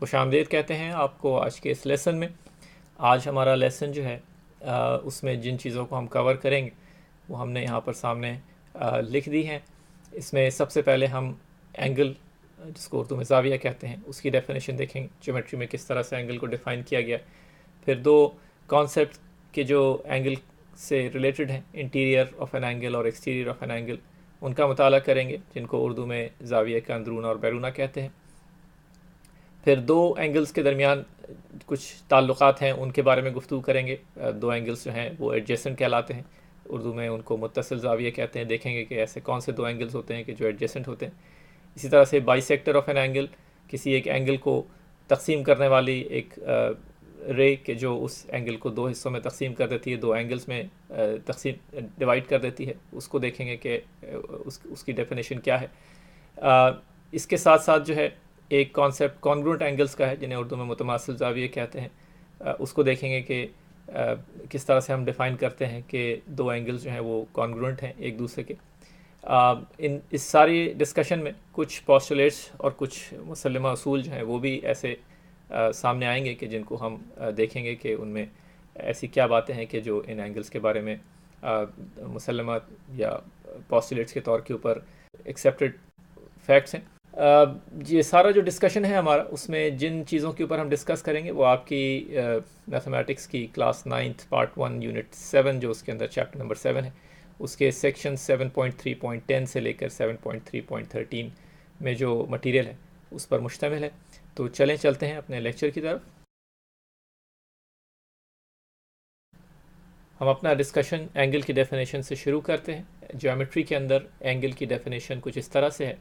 खुशामदीद कहते हैं आपको आज के इस लेसन में। आज हमारा लेसन जो है उसमें जिन चीज़ों को हम कवर करेंगे वो हमने यहाँ पर सामने लिख दी हैं। इसमें सबसे पहले हम एंगल, जिसको उर्दू में ज़ाविया कहते हैं, उसकी डेफिनेशन देखेंगे, ज्योमेट्री में किस तरह से एंगल को डिफ़ाइन किया गया। फिर दो कॉन्सेप्ट के जो एंगल से रिलेटेड हैं, इंटीरियर ऑफ एन एंगल और एक्सटीरियर ऑफ एन एंगल, उनका मुताला करेंगे, जिनको उर्दू में ज़ाविया का अंदरूना और बैरूना कहते हैं। फिर दो एंगल्स के दरमियान कुछ ताल्लुक़ात हैं, उनके बारे में गुफ्तगू करेंगे। दो एंगल्स जो हैं वो एडजेसेंट कहलाते हैं, उर्दू में उनको मुत्तसिल ज़ाविया कहते हैं। देखेंगे कि ऐसे कौन से दो एंगल्स होते हैं कि जो एडजेसेंट होते हैं। इसी तरह से बाइसेक्टर ऑफ एन एंगल, किसी एक एंगल को तकसीम करने वाली एक रे के जो उस एंगल को दो हिस्सों में तकसीम कर देती है, दो एंगल्स में तकसीम डिवाइड कर देती है, उसको देखेंगे कि उसकी डेफिनेशन क्या है। इसके साथ साथ जो है एक कॉन्सेप्ट कॉन्ग्रुएंट एंगल्स का है, जिन्हें उर्दू में मुतमासिल ज़ाविये कहते हैं। उसको देखेंगे कि किस तरह से हम डिफ़ाइन करते हैं कि दो एंगल्स जो हैं वो कॉन्ग्रुएंट हैं एक दूसरे के। इस सारी डिस्कशन में कुछ पोस्टुलेट्स और कुछ मुसल्लमा असूल जो हैं वो भी ऐसे सामने आएंगे कि जिनको हम देखेंगे कि उनमें ऐसी क्या बातें हैं कि जो इन एंगल्स के बारे में मुसल्लमा या पोस्टुलेट्स के तौर के ऊपर एक्सेप्टेड फैक्ट्स हैं। ये सारा जो डिस्कशन है हमारा, उसमें जिन चीज़ों के ऊपर हम डिस्कस करेंगे वो आपकी मैथमेटिक्स की क्लास 9th पार्ट 1 यूनिट 7, जो उसके अंदर चैप्टर नंबर 7 है, उसके सेक्शन 7.3.10 से लेकर 7.3.13 में जो मटेरियल है उस पर मुश्तमिल है। तो चलते हैं अपने लेक्चर की तरफ। हम अपना डिस्कशन एंगल की डेफिनेशन से शुरू करते हैं। ज्योमेट्री के अंदर एंगल की डेफिनेशन कुछ इस तरह से है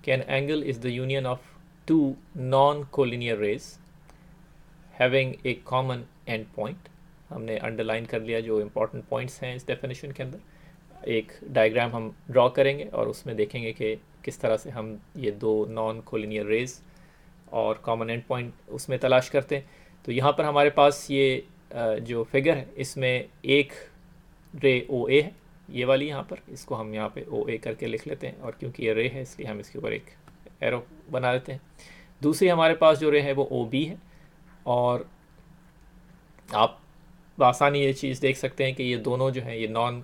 कि an angle is the union of two non collinear rays having a common end point. हमने अंडरलाइन कर लिया जो इम्पोर्टेंट पॉइंट्स हैं इस डेफिनेशन के अंदर। एक डायग्राम हम ड्रॉ करेंगे और उसमें देखेंगे कि किस तरह से हम ये दो नॉन कोलिनियर रेज और कॉमन एंड पॉइंट उसमें तलाश करते हैं। तो यहाँ पर हमारे पास ये जो फिगर है, इसमें एक रे ओ ए है, ये वाली यहाँ पर, इसको हम यहाँ पे ओ ए करके लिख लेते हैं, और क्योंकि ये रे है इसलिए हम इसके ऊपर एक एरो बना देते हैं। दूसरी हमारे पास जो रे है वो ओ बी है, और आप आसानी ये चीज़ देख सकते हैं कि ये दोनों जो हैं ये नॉन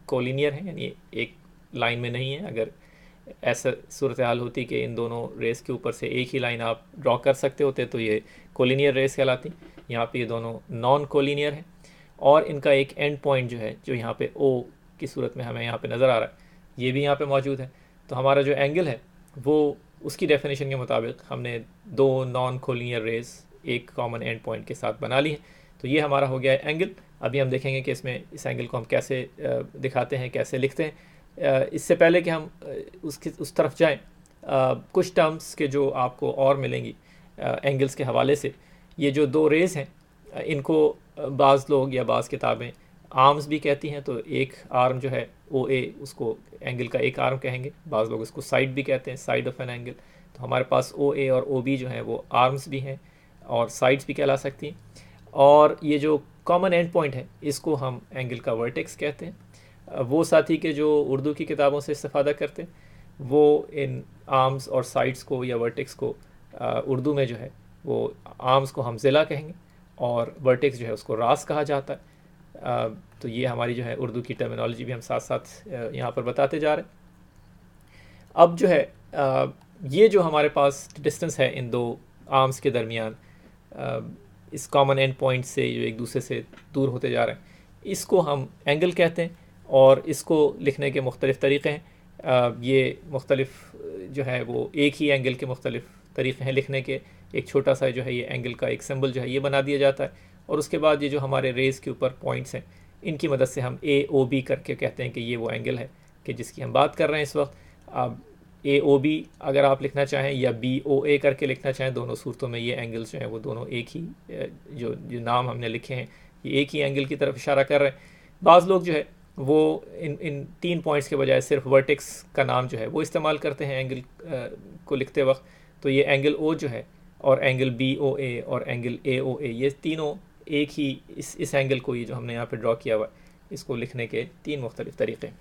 कोलिनियर हैं, यानी एक लाइन में नहीं है। अगर ऐसा सूरत हाल होती कि इन दोनों रेस के ऊपर से एक ही लाइन आप ड्रॉ कर सकते होते तो ये कोलिनियर रेस कहलाती। यहाँ पे ये दोनों नॉन कोलिनियर हैं, और इनका एक एंड पॉइंट जो है, जो यहाँ पे ओ की सूरत में हमें यहाँ पे नज़र आ रहा है, ये भी यहाँ पे मौजूद है। तो हमारा जो एंगल है वो उसकी डेफिनेशन के मुताबिक हमने दो नॉन कोलिनियर रेस एक कॉमन एंड पॉइंट के साथ बना ली है। तो ये हमारा हो गया है एंगल। अभी हम देखेंगे कि इसमें इस एंगल को हम कैसे दिखाते हैं, कैसे लिखते हैं। इससे पहले कि हम उस तरफ जाएं, कुछ टर्म्स के जो आपको और मिलेंगी एंगल्स के हवाले से। ये जो दो रेज़ हैं, इनको बाज़ लोग या बाज़ किताबें आर्म्स भी कहती हैं। तो एक आर्म जो है ओ ए, उसको एंगल का एक आर्म कहेंगे। बाज़ लोग इसको साइड भी कहते हैं, साइड ऑफ एन एंगल। तो हमारे पास ओ ए और ओ बी जो हैं वो आर्म्स भी हैं और साइड्स भी कहला सकती हैं। और ये जो कॉमन एंड पॉइंट है, इसको हम एंगल का वर्टेक्स कहते हैं। वो साथी के जो उर्दू की किताबों से इस्तेफादा करते हैं, वो इन आर्म्स और साइड्स को या वर्टेक्स को उर्दू में जो है वो आर्म्स को हम ज़िला कहेंगे, और वर्टेक्स जो है उसको रास कहा जाता है। तो ये हमारी जो है उर्दू की टर्मिनोलॉजी भी हम साथ साथ यहाँ पर बताते जा रहे हैं। अब जो है ये जो हमारे पास डिस्टेंस है इन दो आर्म्स के दरमियान, इस कॉमन एंड पॉइंट से जो एक दूसरे से दूर होते जा रहे हैं, इसको हम एंगल कहते हैं। और इसको लिखने के मुख्तलिफ़ तरीक़े हैं। ये मुख्तलिफ़ जो है वो एक ही एंगल के मुख्तलिफ़ तरीक़े हैं लिखने के। एक छोटा सा जो है ये एंगल का एक सिंबल जो है ये बना दिया जाता है, और उसके बाद ये जो हमारे रेज़ के ऊपर पॉइंट्स हैं, इनकी मदद से हम ए ओ बी करके कहते हैं कि ये वो एंगल है कि जिसकी हम बात कर रहे हैं इस वक्त। अब ए ओ बी अगर आप लिखना चाहें या बी ओ ए करके लिखना चाहें, दोनों सूरतों में ये एंगल्स जो हैं वो दोनों एक ही, जो नाम हमने लिखे हैं ये एक ही एंगल की तरफ इशारा कर रहे हैं। बाज़ लोग जो है वो इन तीन पॉइंट्स के बजाय सिर्फ वर्टेक्स का नाम जो है वो इस्तेमाल करते हैं एंगल को लिखते वक्त। तो ये एंगल ओ जो है, और एंगल बी ओ ए और एंगल ए ओ ए, ये तीनों एक ही इस एंगल को, ये जो हमने यहाँ पे ड्रॉ किया हुआ है, इसको लिखने के तीन मुख्तलिफ़ तरीक़े।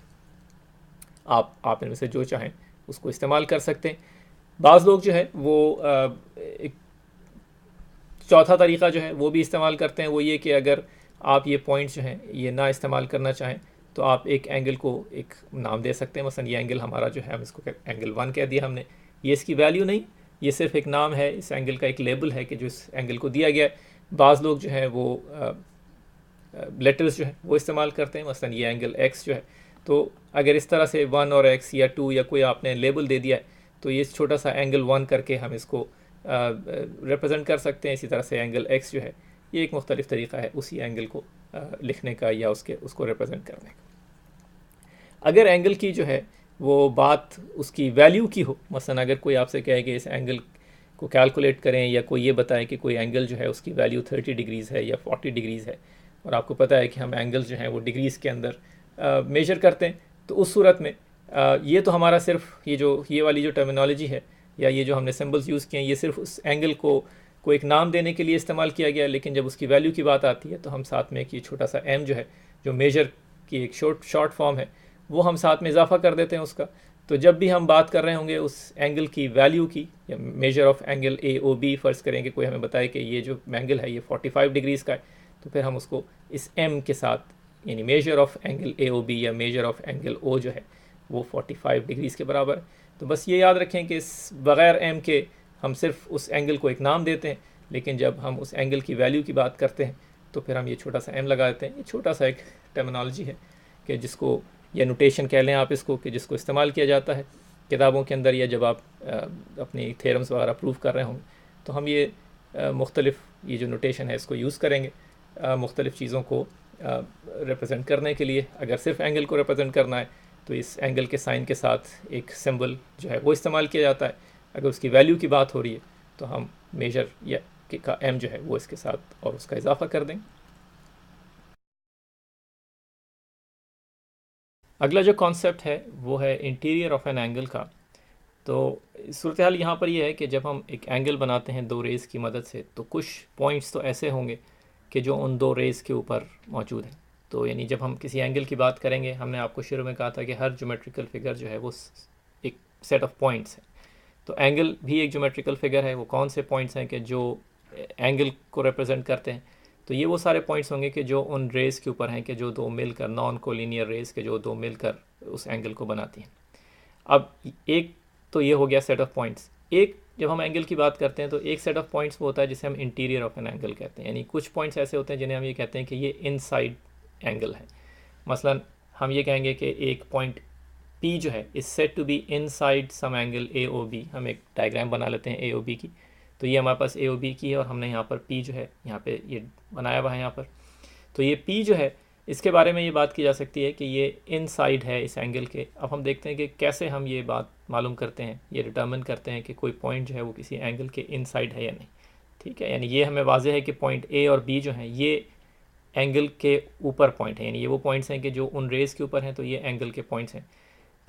आप इनमें से जो चाहें उसको इस्तेमाल कर सकते हैं। बाज़ लोग जो है वो एक चौथा तरीका जो है वो भी इस्तेमाल करते हैं, वो ये कि अगर आप ये पॉइंट्स जो हैं ये ना इस्तेमाल करना चाहें तो आप एक एंगल को एक नाम दे सकते हैं। मसलन ये एंगल हमारा जो है हम इसको एंगल 1 कह दिया हमने, ये इसकी वैल्यू नहीं, ये सिर्फ एक नाम है, इस एंगल का एक लेबल है कि जो इस एंगल को दिया गया है। बाज़ लोग जो है वो लेटर्स जो है वो इस्तेमाल करते हैं, मसलन ये एंगल x जो है, तो अगर इस तरह से 1 और x या 2 या कोई आपने लेबल दे दिया है तो ये छोटा सा एंगल 1 करके हम इसको रिप्रेजेंट कर सकते हैं। इसी तरह से एंगल x जो है ये एक मुख्तलिफ तरीका है उसी एंगल को लिखने का या उसको रिप्रेजेंट करने का। अगर एंगल की जो है वो बात उसकी वैल्यू की हो, मसलन अगर कोई आपसे कहे कि इस एंगल को कैलकुलेट करें या कोई ये बताए कि कोई एंगल जो है उसकी वैल्यू 30 डिग्रीज़ है या 40 डिग्रीज़ है, और आपको पता है कि हम एंगल जो हैं वो डिग्रीज़ के अंदर मेजर करते हैं, तो उस सूरत में ये तो हमारा सिर्फ ये वाली जो टर्मिनोलॉजी है या ये जो हमने सिंबल्स यूज़ किए हैं ये सिर्फ उस एंगल को एक नाम देने के लिए इस्तेमाल किया गया, लेकिन जब उसकी वैल्यू की बात आती है तो हम साथ में एक ये छोटा सा m जो है जो मेजर की एक शॉर्ट फॉर्म है वो हम साथ में इजाफा कर देते हैं उसका। तो जब भी हम बात कर रहे होंगे उस एंगल की वैल्यू की या मेजर ऑफ एंगल AOB, फ़र्ज़ करेंगे कोई हमें बताए कि ये जो एंगल है ये 45 डिग्रीज़ का है, तो फिर हम उसको इस m के साथ यानी मेजर ऑफ एंगल AOB या मेजर ऑफ एंगल O जो है वो 45 डिग्रीज़ के बराबर है। तो बस ये याद रखें कि इस बग़ैर m के हम सिर्फ उस एंगल को एक नाम देते हैं, लेकिन जब हम उस एंगल की वैल्यू की बात करते हैं तो फिर हम ये छोटा सा m लगा देते हैं। ये छोटा सा एक टर्मिनोलॉजी है कि जिसको या नोटेशन कह लें आप इसको, कि जिसको इस्तेमाल किया जाता है किताबों के अंदर या जब आप अपनी थ्योरम्स वगैरह प्रूव कर रहे होंगे, तो हम ये मुख्तलिफ ये जो नोटेशन है इसको यूज़ करेंगे मुख्तलिफ़ चीज़ों को रिप्रेजेंट करने के लिए। अगर सिर्फ एंगल को रिप्रेजेंट करना है तो इस एंगल के साइन के साथ एक सिंबल जो है वो इस्तेमाल किया जाता है। अगर उसकी वैल्यू की बात हो रही है तो हम मेजर या का m जो है वो इसके साथ और उसका इजाफा कर देंगे। अगला जो कॉन्सेप्ट है वो है इंटीरियर ऑफ एन एंगल का। तो सूरत हाल यहाँ पर ये है कि जब हम एक एंगल बनाते हैं दो रेज़ की मदद से, तो कुछ पॉइंट्स तो ऐसे होंगे कि जो उन दो रेज़ के ऊपर मौजूद हैं। तो यानी जब हम किसी एंगल की बात करेंगे, हमने आपको शुरू में कहा था कि हर ज्योमेट्रिकल फिगर जो है वो एक सेट ऑफ पॉइंट्स है। तो एंगल भी एक ज्योमेट्रिकल फिगर है। वो कौन से पॉइंट्स हैं कि जो एंगल को रिप्रेजेंट करते हैं? तो ये वो सारे पॉइंट्स होंगे कि जो उन रेज़ के ऊपर हैं कि जो दो मिलकर नॉन कोलिनियर रेज़ के जो दो मिलकर उस एंगल को बनाती हैं। अब एक तो ये हो गया सेट ऑफ पॉइंट्स। एक जब हम एंगल की बात करते हैं तो एक सेट ऑफ पॉइंट्स वो होता है जिसे हम इंटीरियर ऑफ एन एंगल कहते हैं। यानी कुछ पॉइंट्स ऐसे होते हैं जिन्हें हम ये कहते हैं कि ये इनसाइड एंगल है। मसलन हम ये कहेंगे कि एक पॉइंट P जो है is set to be inside some angle AOB। हम एक डायग्राम बना लेते हैं AOB की। तो ये हमारे पास AOB की है और हमने यहाँ पर P जो है यहाँ पे ये बनाया हुआ है यहाँ पर। तो ये P जो है इसके बारे में ये बात की जा सकती है कि ये इनसाइड है इस एंगल के। अब हम देखते हैं कि कैसे हम ये बात मालूम करते हैं, ये डिटर्मिन करते हैं कि कोई पॉइंट जो है वो किसी एंगल के इनसाइड है या नहीं। ठीक है, यानी ये हमें वाज़ेह है कि पॉइंट A और B जो हैं ये एंगल के ऊपर पॉइंट है, यानी ये वो पॉइंट्स हैं कि जो उन रेज़ के ऊपर हैं, तो ये एंगल के पॉइंट्स हैं।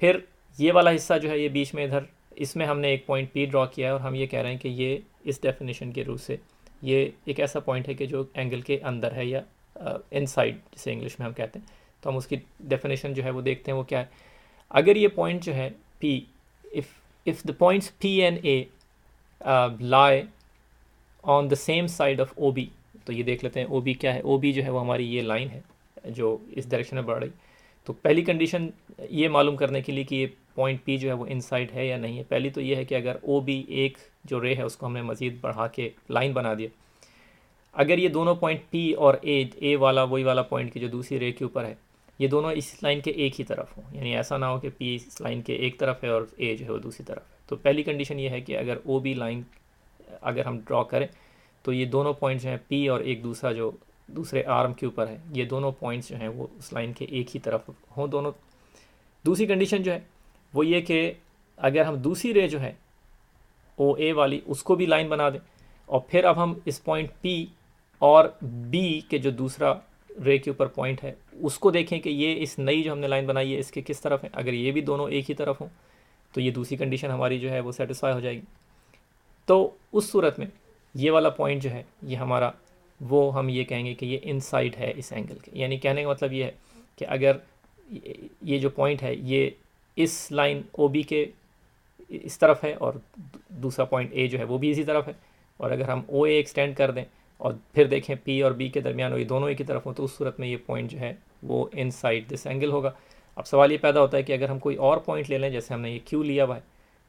फिर ये वाला हिस्सा जो है ये बीच में इधर, इसमें हमने एक पॉइंट P ड्रॉ किया है और हम ये कह रहे हैं कि ये इस डेफिनेशन के रूप से ये एक ऐसा पॉइंट है कि जो एंगल के अंदर है या इनसाइड जिसे इंग्लिश में हम कहते हैं। तो हम उसकी डेफिनेशन जो है वो देखते हैं वो क्या है। अगर ये पॉइंट जो है P, if the points P and A lie on the same side of OB, तो ये देख लेते हैं OB क्या है। OB जो है वो हमारी ये लाइन है जो इस डायरेक्शन में बढ़ रही। तो पहली कंडीशन ये मालूम करने के लिए कि ये पॉइंट P जो है वो इनसाइड है या नहीं है, पहली तो ये है कि अगर OB एक जो रे है उसको हमने मज़ीद बढ़ा के लाइन बना दिया, अगर ये दोनों पॉइंट P और A वाला वही वाला पॉइंट की जो दूसरी रे के ऊपर है, ये दोनों इस लाइन के एक ही तरफ हों, यानी ऐसा ना हो कि P इस लाइन के एक तरफ है और A जो है वो दूसरी तरफ है। तो पहली कंडीशन ये है कि अगर OB लाइन अगर हम ड्रॉ करें तो ये दोनों पॉइंट्स जो हैं P और एक दूसरा जो दूसरे आर्म के ऊपर है, ये दोनों पॉइंट्स जो हैं वो उस लाइन के एक ही तरफ हों दोनों। दूसरी कंडीशन जो है वो ये कि अगर हम दूसरी रे जो है OA वाली उसको भी लाइन बना दें और फिर अब हम इस पॉइंट P और B के जो दूसरा रे के ऊपर पॉइंट है उसको देखें कि ये इस नई जो हमने लाइन बनाई है इसके किस तरफ है। अगर ये भी दोनों एक ही तरफ हों तो ये दूसरी कंडीशन हमारी जो है वो सेटिस्फाई हो जाएगी। तो उस सूरत में ये वाला पॉइंट जो है ये हमारा वो हम ये कहेंगे कि ये इनसाइड है इस एंगल के। यानी कहने का मतलब ये है कि अगर ये जो पॉइंट है ये इस लाइन OB के इस तरफ है और दूसरा पॉइंट A जो है वो भी इसी तरफ है, और अगर हम ओ ए एक्सटेंड कर दें और फिर देखें पी और बी के दरमियान ये दोनों एक ही तरफ हो, तो उस सूरत में ये पॉइंट जो है वो इनसाइड दिस एंगल होगा। अब सवाल ये पैदा होता है कि अगर हम कोई और पॉइंट ले लें, जैसे हमने ये क्यू लिया हुआ है,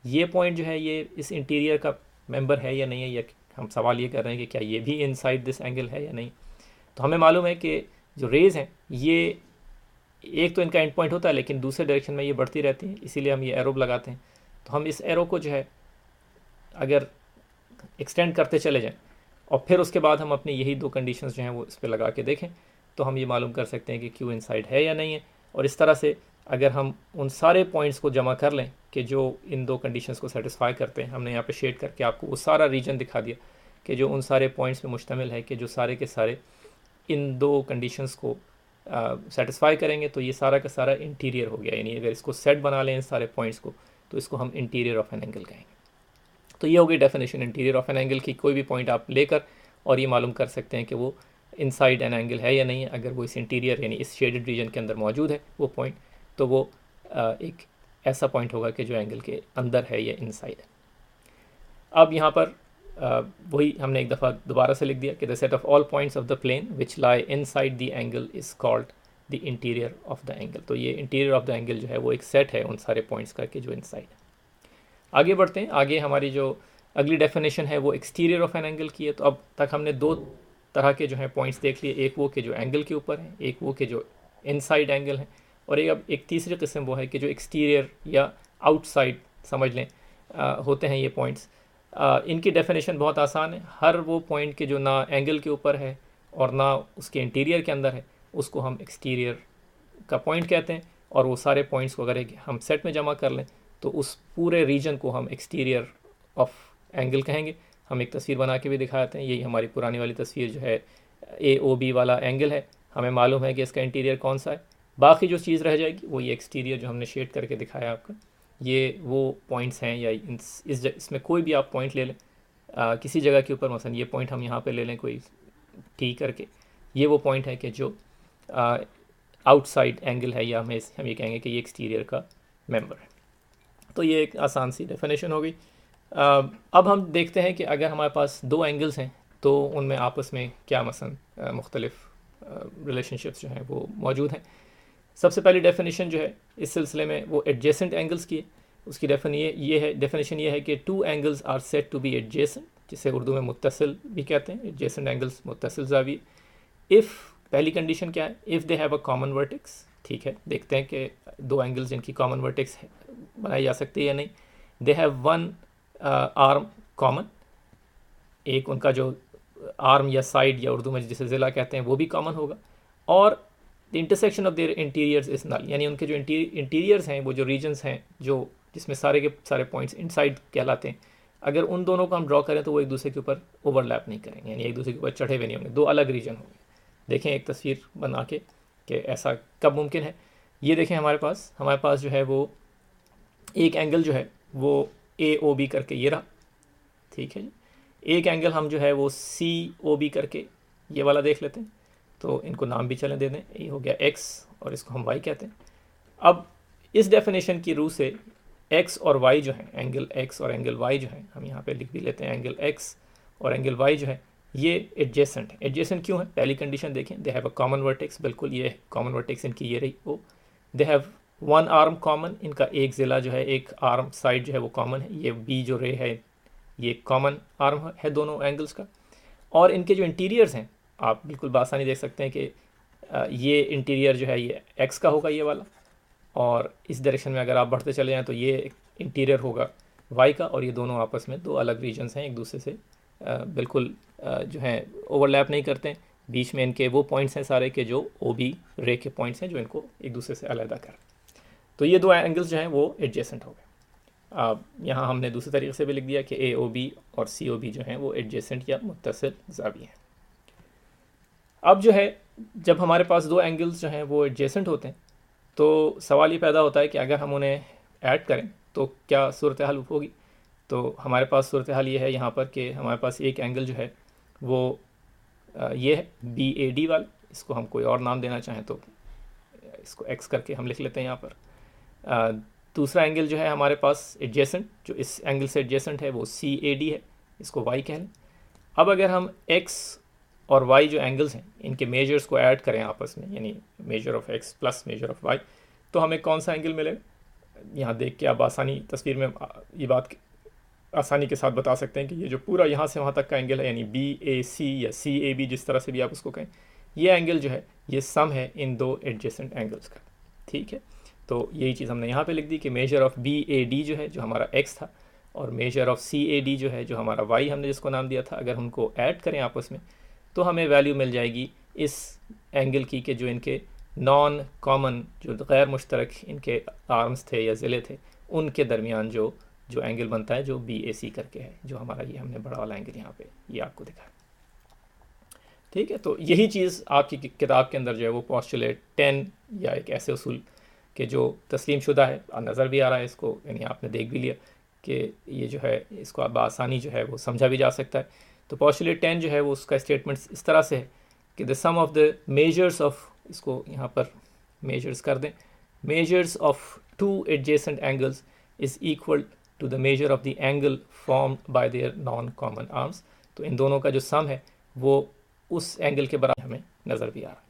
ये पॉइंट जो है ये इस इंटीरियर का मेंबर है या नहीं है, या हम सवाल ये कर रहे हैं कि क्या ये भी इनसाइड दिस एंगल है या नहीं। तो हमें मालूम है कि जो रेज़ हैं ये एक तो इनका एंड पॉइंट होता है, लेकिन दूसरे डायरेक्शन में ये बढ़ती रहती हैं, इसीलिए हम ये एरो लगाते हैं। तो हम इस एरो को जो है अगर एक्सटेंड करते चले जाएं और फिर उसके बाद हम अपनी यही दो कंडीशंस जो हैं वो इस पर लगा के देखें, तो हम ये मालूम कर सकते हैं कि क्यू इनसाइड है या नहीं है। और इस तरह से अगर हम उन सारे पॉइंट्स को जमा कर लें कि जो इन दो कंडीशंस को सेटिस्फाई करते हैं, हमने यहाँ पे शेड करके आपको वो सारा रीजन दिखा दिया कि जो उन सारे पॉइंट्स पे मुश्तमिल है कि जो सारे के सारे इन दो कंडीशंस को सेटिस्फाई करेंगे, तो ये सारा का सारा इंटीरियर हो गया। यानी अगर इसको सेट बना लें इन सारे पॉइंट्स को, तो इसको हम इंटीरियर ऑफ एन एंगल कहेंगे। तो ये हो गई definition interior of an angle की। कोई भी पॉइंट आप लेकर और ये मालूम कर सकते हैं कि वो इनसाइड एन एंगल है या नहीं है। अगर वो इस इंटीरियर यानी इस शेडेड रीजन के अंदर मौजूद है वो पॉइंट, तो वो एक ऐसा पॉइंट होगा कि जो एंगल के अंदर है या इनसाइड है। अब यहाँ पर वही हमने एक दफ़ा दोबारा से लिख दिया कि the set of all points of the plane which lie inside the angle is called the interior of the angle. तो ये इंटीरियर ऑफ द एंगल जो है वो एक सेट है उन सारे पॉइंट्स का कि जो इनसाइड है। आगे बढ़ते हैं। आगे हमारी जो अगली डेफिनेशन है वो एक्सटीरियर ऑफ एन एंगल की है। तो अब तक हमने दो तरह के जो है पॉइंट्स देख लिए, एक वो कि जो एंगल के ऊपर है, एक वो कि जो इनसाइड एंगल है, और एक तीसरी किस्म वो है कि जो एक्सटीरियर या आउटसाइड समझ लें होते हैं ये पॉइंट्स। इनकी डेफिनेशन बहुत आसान है। हर वो पॉइंट के जो ना एंगल के ऊपर है और ना उसके इंटीरियर के अंदर है, उसको हम एक्सटीरियर का पॉइंट कहते हैं। और वो सारे पॉइंट्स को अगर हम सेट में जमा कर लें, तो उस पूरे रीजन को हम एक्सटीरियर ऑफ एंगल कहेंगे। हम एक तस्वीर बना के भी दिखाते हैं। यही हमारी पुरानी वाली तस्वीर जो है AOB वाला एंगल है। हमें मालूम है कि इसका इंटीरियर कौन सा है। बाकी जो चीज़ रह जाएगी वो ये एक्सटीरियर जो हमने शेड करके दिखाया आपका, ये वो पॉइंट्स हैं। या इसमें कोई भी आप पॉइंट ले लें किसी जगह के ऊपर, मसलन ये पॉइंट हम यहाँ पे ले लें कोई T करके, ये वो पॉइंट है कि जो आउटसाइड एंगल है, या हम ये कहेंगे कि ये एक्सटीरियर का मेंबर है। तो ये एक आसान सी डेफिनेशन हो गई। अब हम देखते हैं कि अगर हमारे पास दो एंगल्स हैं तो उनमें आपस में क्या मसलन मुख्तलिफ रिलेशनशिप्स जो हैं वो मौजूद हैं। सबसे पहली डेफिनेशन जो है इस सिलसिले में वो एडजेसेंट एंगल्स की है। उसकी डेफिनेशन ये है कि two angles are set to be adjacent, जिसे उर्दू में मुत्तसिल भी कहते हैं। एडजेसेंट एंगल्स मुत्तसिल ज़ाविये। इफ़ पहली कंडीशन क्या है, if they have a common vertex. ठीक है, देखते हैं कि दो एंगल्स जिनकी कॉमन वर्टेक्स बनाई जा सकती है या नहीं। They have one arm common, एक उनका जो आर्म या साइड या उर्दू में जिसे ज़िला कहते हैं वो भी कॉमन होगा। और the intersection of their interiors is null, यानी उनके जो इंटीरियर्स हैं, वो जो रीजन्स हैं जो जिसमें सारे के सारे पॉइंट्स इनसाइड कहलाते हैं, अगर उन दोनों को हम ड्रॉ करें तो वो एक दूसरे के ऊपर ओवरलैप नहीं करेंगे, यानी एक दूसरे के ऊपर चढ़े हुए नहीं होंगे, दो अलग रीजन होंगे। देखें एक तस्वीर बना के कि ऐसा कब मुमकिन है। ये देखें हमारे पास जो है वो एक एंगल जो है वो AOB करके ये रहा। ठीक है जी। एक एंगल हम जो है वो COB करके ये वाला देख लेते हैं। तो इनको नाम भी चलें दे दें, ये हो गया X और इसको हम Y कहते हैं। अब इस डेफिनेशन की रूह से X और Y जो है, एंगल X और एंगल Y जो है, हम यहाँ पे लिख भी लेते हैं एंगल X और एंगल Y जो है ये एडजेसेंट है। एडजेसेंट क्यों है? पहली कंडीशन देखें, they have a common vertex. बिल्कुल ये कॉमन वर्टेक्स इनकी ये रही वो। They have one arm common, इनका एक ज़िला जो है, एक आर्म साइड जो है वो कॉमन है। ये B जो रे है ये कॉमन आर्म है दोनों एंगल्स का। और इनके जो इंटीरियर्स हैं आप बिल्कुल बासानी देख सकते हैं कि ये इंटीरियर जो है ये X का होगा ये वाला, और इस डायरेक्शन में अगर आप बढ़ते चले जाएँ तो ये इंटीरियर होगा Y का। और ये दोनों आपस में दो अलग रीजन्स हैं, एक दूसरे से बिल्कुल जो है ओवरलैप नहीं करते हैं। बीच में इनके वो पॉइंट्स हैं सारे के जो OB रे के पॉइंट्स हैं जो इनको एक दूसरे से अलग कर। तो ये दो एंगल्स जो हैं वो एडजेसेंट हो गए। यहाँ हमने दूसरे तरीके से भी लिख दिया कि AOB और COB जो हैं वो एडजेसेंट या मुत्तसिल ज़ाविये हैं। अब जो है जब हमारे पास दो एंगल्स जो हैं वो एडजेसेंट होते हैं तो सवाल ये पैदा होता है कि अगर हम उन्हें ऐड करें तो क्या सूरत हाल होगी। तो हमारे पास सूरत हाल ये है यहाँ पर कि हमारे पास एक एंगल जो है वो ये है BAD वाला। इसको हम कोई और नाम देना चाहें तो इसको X करके हम लिख लेते हैं यहाँ पर। दूसरा एंगल जो है हमारे पास एडजेसेंट, जो इस एंगल से एडजेसेंट है वो CAD है, इसको Y कह लें। अब अगर हम x और y जो एंगल्स हैं इनके मेजर्स को ऐड करें आपस में, यानी measure of x plus measure of y, तो हमें कौन सा एंगल मिलेगा? यहाँ देख के आप आसानी तस्वीर में ये बात आसानी के साथ बता सकते हैं कि ये जो पूरा यहाँ से वहाँ तक का एंगल है, यानी BAC या CAB, जिस तरह से भी आप उसको कहें, ये एंगल जो है ये सम है इन दो एडजेसेंट एंगल्स का। ठीक है, तो यही चीज़ हमने यहाँ पे लिख दी कि मेजर ऑफ BAD जो है, जो हमारा x था, और मेजर ऑफ CAD जो है, जो हमारा y हमने जिसको नाम दिया था, अगर उनको ऐड करें आपस में तो हमें वैल्यू मिल जाएगी इस एंगल की कि जो इनके नॉन कॉमन, जो गैर मुश्तरक इनके आर्म्स थे या ज़िले थे, उनके दरमियान जो एंगल बनता है, जो BAC करके है, जो हमारा ये हमने बड़ा वाला एंगल यहाँ पे ये आपको दिखा। ठीक है, तो यही चीज़ आपकी किताब के अंदर जो है वो पोस्टुलेट 10 या एक ऐसे उसूल के जो तस्लीम शुदा है, नज़र भी आ रहा है इसको, यानी आपने देख भी लिया कि ये जो है इसको आप आसानी जो है वो समझा भी जा सकता है। तो पोस्टुलेट 10 जो है वो उसका स्टेटमेंट इस तरह से है कि the sum of the measures of, इसको यहाँ पर मेजर्स कर दें, measures of two adjacent angles is equal to the measure of the angle formed by their non common arms. तो इन दोनों का जो सम है वो उस एंगल के बराबर हमें नज़र भी आ रहा है।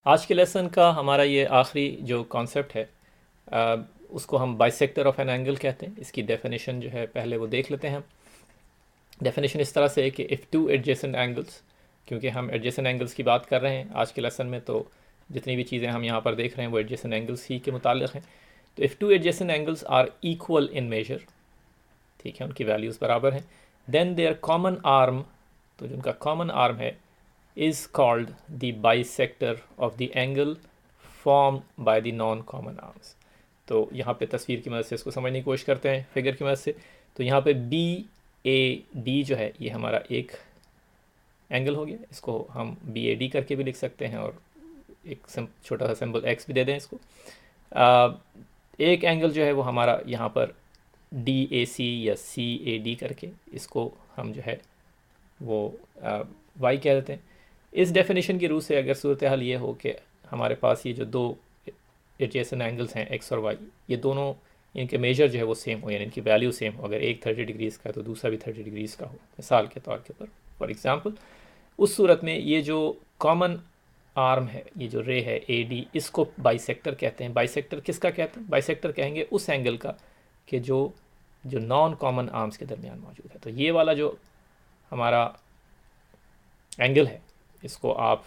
आज के लेसन का हमारा ये आखिरी जो कॉन्सेप्ट है उसको हम बाइसेक्टर ऑफ एन एंगल कहते हैं। इसकी डेफिनेशन जो है पहले वो देख लेते हैं हम। डेफिनेशन इस तरह से है कि इफ़ टू एडजेसेंट एंगल्स, क्योंकि हम एडजेसेंट एंगल्स की बात कर रहे हैं आज के लेसन में, तो जितनी भी चीज़ें हम यहाँ पर देख रहे हैं वो एडजेसेंट एंगल्स ही के मुताल्लिक़ हैं। तो if two adjacent angles are equal in measure, ठीक है, उनकी वैल्यूज़ बराबर हैं, देन देयर कॉमन आर्म, तो जिनका कॉमन आर्म है, is called the bisector of the angle form by the non common arms. तो यहाँ पे तस्वीर की मदद से इसको समझने की कोशिश करते हैं, फिगर की मदद से। तो यहाँ पे BAD जो है ये हमारा एक एंगल हो गया, इसको हम BAD करके भी लिख सकते हैं और एक छोटा सा सिंबल x भी दे दें इसको। एक एंगल जो है वो हमारा यहाँ पर DAC या CAD करके, इसको हम जो है वो y कह देते हैं। इस डेफिनेशन की रूह से अगर सूरत हाल ये हो कि हमारे पास ये जो दो एडजेसेंट एंगल्स हैं x और y, ये दोनों इनके मेजर जो है वो सेम हो, यानी इनकी वैल्यू सेम हो, अगर एक 30 डिग्रीज़ का है तो दूसरा भी 30 डिग्रीज़ का हो, मिसाल के तौर के ऊपर फॉर एग्ज़ाम्पल, उस सूरत में ये जो कॉमन आर्म है, ये जो रे है AD, इसको बाइसेक्टर कहते हैं। बाइसेक्टर किसका कहते हैं? बाइसेक्टर कहेंगे उस एंगल का कि जो नॉन कॉमन आर्म्स के दरमियान मौजूद है। तो ये वाला जो हमारा एंगल है इसको आप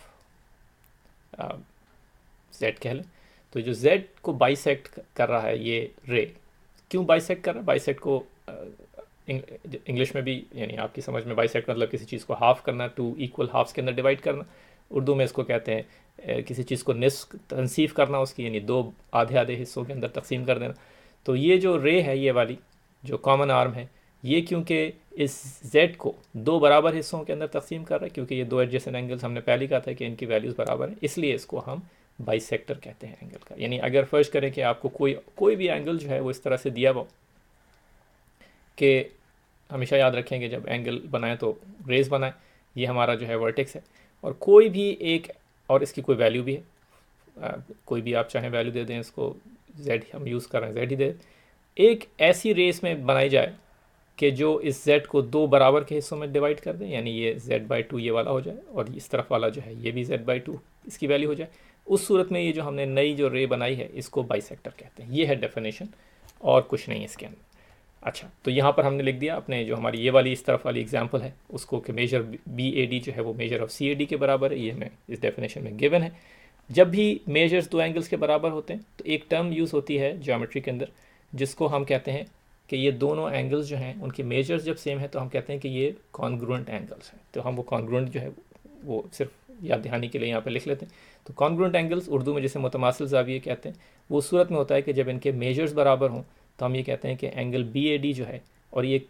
Z कह लें। तो जो Z को बाइसेक्ट कर रहा है ये रे, क्यों बाइसेक्ट कर रहा है? बाइसेक्ट को इंग्लिश में भी, यानी आपकी समझ में, बाइसेक्ट मतलब किसी चीज़ को हाफ करना, टू इक्वल हाफ्स के अंदर डिवाइड करना। उर्दू में इसको कहते हैं किसी चीज़ को निस्फ तनसीफ करना उसकी, यानी दो आधे आधे हिस्सों के अंदर तकसीम कर देना। तो ये जो रे है, ये वाली जो कॉमन आर्म है, ये क्योंकि इस Z को दो बराबर हिस्सों के अंदर तकसीम कर रहा है, क्योंकि ये दो एडजेसेंट एंगल्स हमने पहले कहा था कि इनकी वैल्यूज़ बराबर हैं, इसलिए इसको हम बाइसेक्टर कहते हैं एंगल का। यानी अगर फर्ज करें कि आपको कोई भी एंगल जो है वो इस तरह से दिया हुआ कि हमेशा याद रखेंगे जब एंगल बनाएं तो रेज बनाएं, ये हमारा जो है वर्टेक्स है, और कोई भी एक, और इसकी कोई वैल्यू भी है, कोई भी आप चाहें वैल्यू दे दें इसको, Z हम यूज़ कर रहे हैं Z ही दे, एक ऐसी रेस में बनाई जाए कि जो इस Z को दो बराबर के हिस्सों में डिवाइड कर दें, यानी ये Z/2 ये वाला हो जाए और इस तरफ वाला जो है ये भी Z/2 इसकी वैल्यू हो जाए। उस सूरत में ये जो हमने नई जो रे बनाई है इसको बाइसेक्टर कहते हैं। ये है डेफिनेशन, और कुछ नहीं इसके अंदर। अच्छा, तो यहाँ पर हमने लिख दिया अपने जो हमारी ये वाली इस तरफ वाली एग्जांपल है उसको कि मेजर BAD जो है वो मेजर ऑफ CAD के बराबर है। ये हमें इस डेफिनेशन में गिवन है। जब भी मेजर्स दो एंगल्स के बराबर होते हैं तो एक टर्म यूज़ होती है ज्योमेट्री के अंदर जिसको हम कहते हैं कि ये दोनों एंगल्स जो हैं उनके मेजर्स जब सेम है तो हम कहते हैं कि ये कॉन्ग्रुएंट एंगल्स हैं। तो हम वो कॉन्ग्रुएंट जो है वो सिर्फ याद दहानी के लिए यहाँ पर लिख लेते हैं। तो कॉन्ग्रुएंट एंगल्स उर्दू में जिसे मुतमासिल ज़ाविये कहते हैं, वो सूरत में होता है कि जब इनके मेजर्स बराबर हों तो हम ये कहते हैं कि एंगल BAD जो है, और ये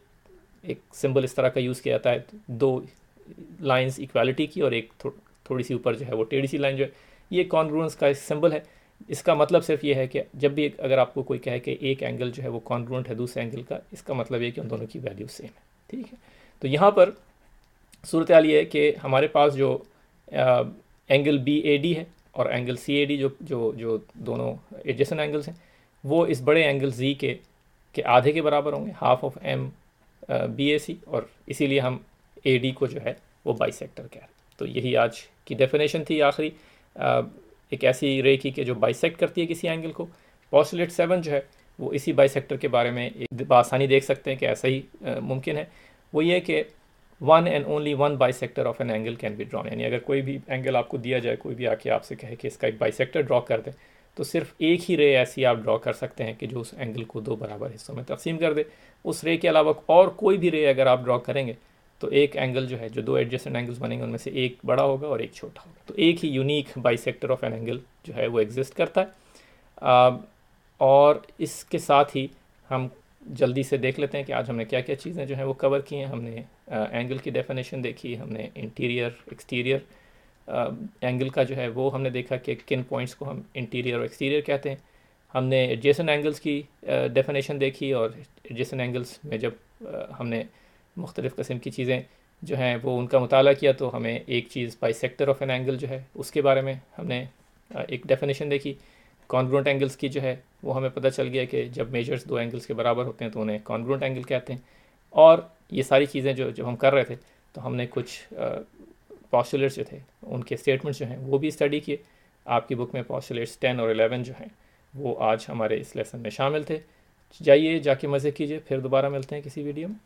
एक सिंबल इस तरह का यूज़ किया जाता है, दो लाइंस इक्वालिटी की और एक थोड़ी सी ऊपर जो है वो टेढ़ी सी लाइन जो है, ये कॉन्ग्रुएंस का सिंबल है। इसका मतलब सिर्फ ये है कि जब भी अगर आपको कोई कहे कि एक एंगल जो है वो कॉन्ग्रुएंट है दूसरे एंगल का, इसका मतलब ये कि उन दोनों की वैल्यू सेम है। ठीक है, तो यहाँ पर सूरत हाल ये है कि हमारे पास जो एंगल BAD है और एंगल CAD जो दोनों एडजेसेंट एंगल्स हैं, वो इस बड़े एंगल Z के आधे के बराबर होंगे, हाफ ऑफ M BAC, और इसीलिए हम AD को जो है वो बाइसेक्टर कह रहे हैं। तो यही आज की डेफिनेशन थी आखिरी, एक ऐसी रे की कि जो बाइसेक्ट करती है किसी एंगल को। पोस्टुलेट 7 जो है वो इसी बाइसेक्टर के बारे में एक आसानी देख सकते हैं कि ऐसा ही मुमकिन है। वो ये कि one and only one bisector of an angle can be drawn, यानी अगर कोई भी एंगल आपको दिया जाए, कोई भी आके आपसे कहे कि इसका एक बाइसेक्टर ड्रॉ कर दे, तो सिर्फ एक ही रे ऐसी आप ड्रॉ कर सकते हैं कि जो उस एंगल को दो बराबर हिस्सों में तकसीम कर दे। उस रे के अलावा और कोई भी रे अगर आप ड्रॉ करेंगे तो एक एंगल जो है, जो दो एडजेसेंट एंगल्स बनेंगे उनमें से एक बड़ा होगा और एक छोटा होगा। तो एक ही unique bisector of an angle जो है वो एग्जिस्ट करता है। और इसके साथ ही हम जल्दी से देख लेते हैं कि आज हमने क्या क्या चीज़ें जो हैं वो कवर की हैं। हमने एंगल की डेफिनेशन देखी, हमने इंटीरियर एक्सटीरियर एंगल का जो है वो हमने देखा कि किन पॉइंट्स को हम इंटीरियर और एक्सटीरियर कहते हैं। हमने एडजेसेंट एंगल्स की डेफिनेशन देखी, और एडजेसेंट एंगल्स में जब हमने मुख्तलिफ़ किस्म की चीज़ें जो हैं वो उनका मुताला किया तो हमें एक चीज़ बाइसेक्टर ऑफ एन एंगल जो है उसके बारे में हमने एक डेफिनेशन देखी। कॉन्ग्रुएंट एंगल्स की जो है वो हमें पता चल गया कि जब मेजर्स दो एंगल्स के बराबर होते हैं तो उन्हें कॉन्ग्रुएंट एंगल कहते हैं। और ये सारी चीज़ें जब हम कर रहे थे तो हमने कुछ पोस्टुलेट्स जो थे उनके स्टेटमेंट्स जो हैं वो भी स्टडी किए। आपकी बुक में पोस्टुलेट्स 10 और 11 जो हैं वो आज हमारे इस लेसन में शामिल थे। जाइए, जाके मज़े कीजिए, फिर दोबारा मिलते हैं किसी वीडियो में।